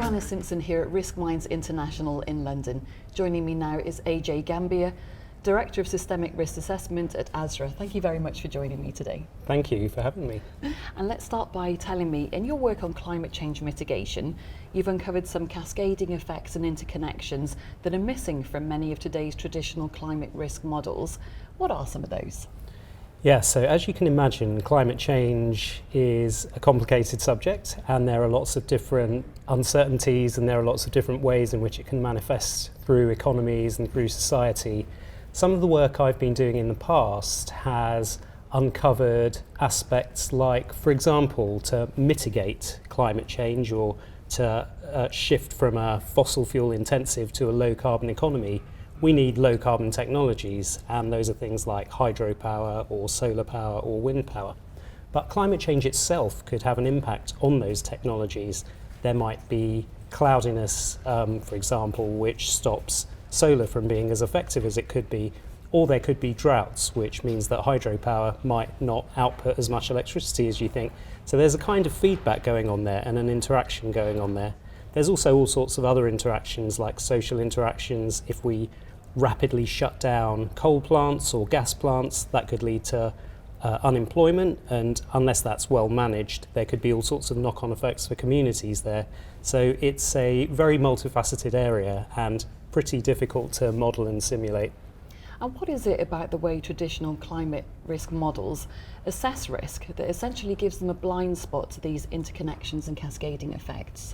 Anna Simpson here at Risk Minds International in London. Joining me now is Ajay Gambhir, Director of Systemic Risk Assessment at ASRA. Thank you very much for joining me today. Thank you for having me. And let's start by telling me, in your work on climate change mitigation, you've uncovered some cascading effects and interconnections that are missing from many of today's traditional climate risk models. What are some of those? Yeah, so as you can imagine, climate change is a complicated subject, and there are lots of different uncertainties and there are lots of different ways in which it can manifest through economies and through society. Some of the work I've been doing in the past has uncovered aspects like, for example, to mitigate climate change or to shift from a fossil fuel intensive to a low carbon economy. We need low carbon technologies, and those are things like hydropower or solar power or wind power. But climate change itself could have an impact on those technologies. There might be cloudiness, for example, which stops solar from being as effective as it could be, or there could be droughts, which means that hydropower might not output as much electricity as you think. So there's a kind of feedback going on there and an interaction going on there. There's also all sorts of other interactions, like social interactions. If we rapidly shut down coal plants or gas plants, that could lead to unemployment, and unless that's well managed, there could be all sorts of knock-on effects for communities there. So it's a very multifaceted area and pretty difficult to model and simulate. And what is it about the way traditional climate risk models assess risk that essentially gives them a blind spot to these interconnections and cascading effects?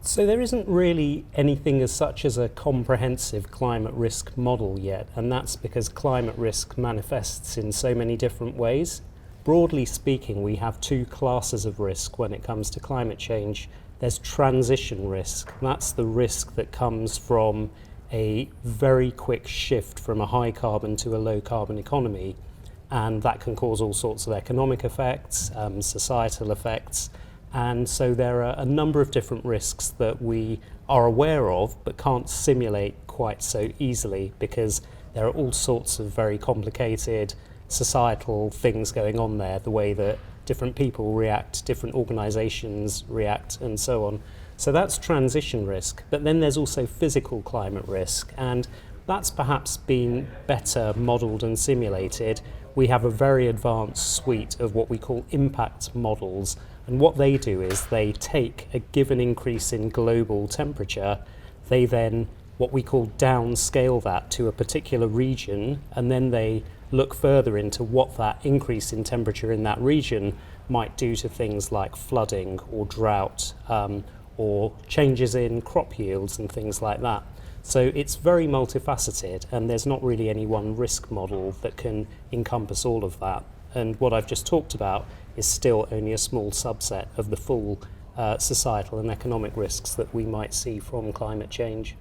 So there isn't really anything as such as a comprehensive climate risk model yet, and that's because climate risk manifests in so many different ways. Broadly speaking, we have two classes of risk when it comes to climate change. There's transition risk. That's the risk that comes from a very quick shift from a high carbon to a low carbon economy, and that can cause all sorts of economic effects, societal effects. And so there are a number of different risks that we are aware of but can't simulate quite so easily, because there are all sorts of very complicated societal things going on there, the way that different people react, different organisations react, and so on. So that's transition risk. But then there's also physical climate risk, and that's perhaps been better modelled and simulated. We have a very advanced suite of what we call impact models, and what they do is they take a given increase in global temperature, they then what we call downscale that to a particular region, and then they look further into what that increase in temperature in that region might do to things like flooding or drought, or changes in crop yields and things like that. So it's very multifaceted, and there's not really any one risk model that can encompass all of that. And what I've just talked about is still only a small subset of the full societal and economic risks that we might see from climate change.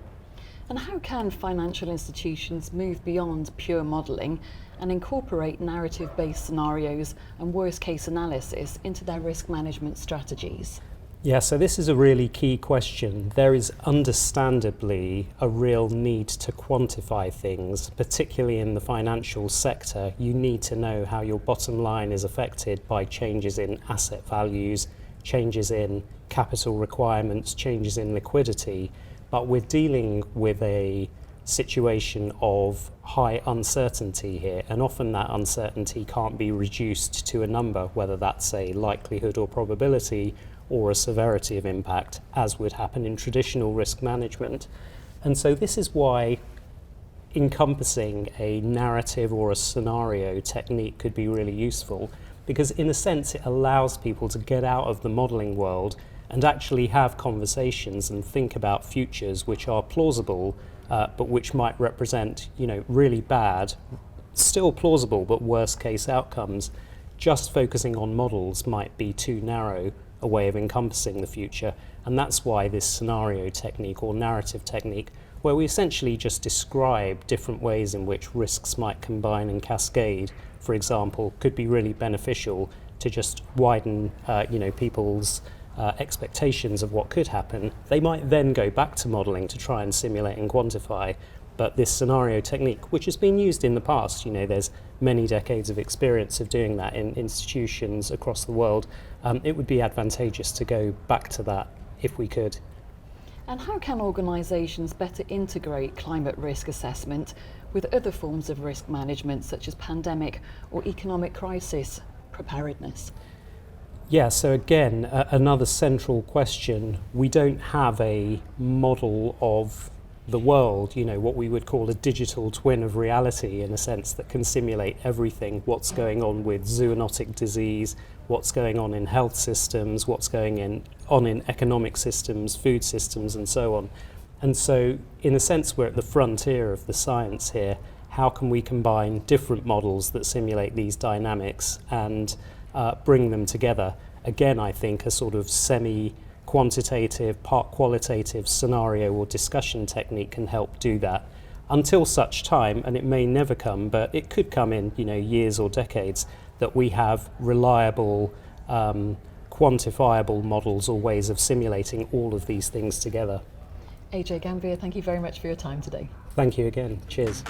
And how can financial institutions move beyond pure modelling and incorporate narrative-based scenarios and worst-case analysis into their risk management strategies? Yeah, so this is a really key question. There is understandably a real need to quantify things, particularly in the financial sector. You need to know how your bottom line is affected by changes in asset values, changes in capital requirements, changes in liquidity. But we're dealing with a situation of high uncertainty here, and often that uncertainty can't be reduced to a number, whether that's a likelihood or probability or a severity of impact, as would happen in traditional risk management. And so this is why encompassing a narrative or a scenario technique could be really useful, because in a sense it allows people to get out of the modelling world and actually have conversations and think about futures which are plausible, but which might represent, really bad, still plausible but worst case outcomes. Just focusing on models might be too narrow a way of encompassing the future, and that's why this scenario technique or narrative technique, where we essentially just describe different ways in which risks might combine and cascade, for example, could be really beneficial to just widen people's expectations of what could happen. They might then go back to modelling to try and simulate and quantify, but this scenario technique, which has been used in the past, there's many decades of experience of doing that in institutions across the world, it would be advantageous to go back to that if we could. And how can organisations better integrate climate risk assessment with other forms of risk management, such as pandemic or economic crisis preparedness? Yeah, so again, another central question. We don't have a model of the world, what we would call a digital twin of reality, in a sense that can simulate everything, what's going on with zoonotic disease, what's going on in health systems, what's going on in economic systems, food systems, and so on. And so, in a sense, we're at the frontier of the science here. How can we combine different models that simulate these dynamics and bring them together? Again, I think a sort of semi-quantitative, part qualitative scenario or discussion technique can help do that. Until such time, and it may never come, but it could come in years or decades, that we have reliable, quantifiable models or ways of simulating all of these things together. Ajay Gambhir, thank you very much for your time today. Thank you again. Cheers.